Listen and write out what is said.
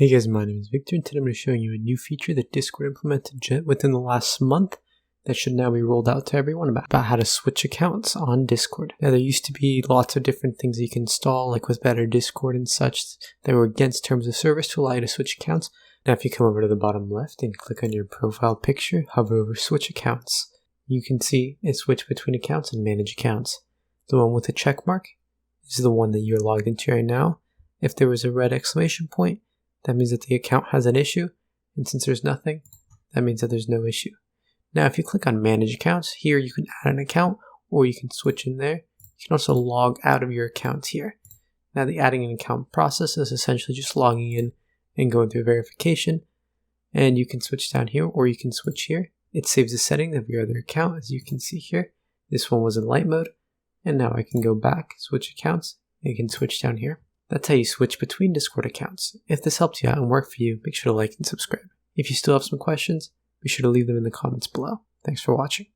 Hey guys, my name is Victor, and today I'm going to be showing you a new feature that Discord implemented within the last month that should now be rolled out to everyone about how to switch accounts on Discord. Now, there used to be lots of different things you can install, like with Better Discord and such, that were against terms of service to allow you to switch accounts. Now, if you come over to the bottom left and click on your profile picture, hover over Switch Accounts, you can see it switch between accounts and manage accounts. The one with the check mark is the one that you're logged into right now. If there was a red exclamation point, that means that the account has an issue, and since there's nothing, that means that there's no issue. Now, if you click on Manage Accounts, here you can add an account, or you can switch in there. You can also log out of your account here. Now, the adding an account process is essentially just logging in and going through verification, and you can switch down here, or you can switch here. It saves the setting of your other account, as you can see here. This one was in light mode, and now I can go back, switch accounts, and you can switch down here. That's how you switch between Discord accounts. If this helped you out and worked for you, make sure to like and subscribe. If you still have some questions, be sure to leave them in the comments below. Thanks for watching.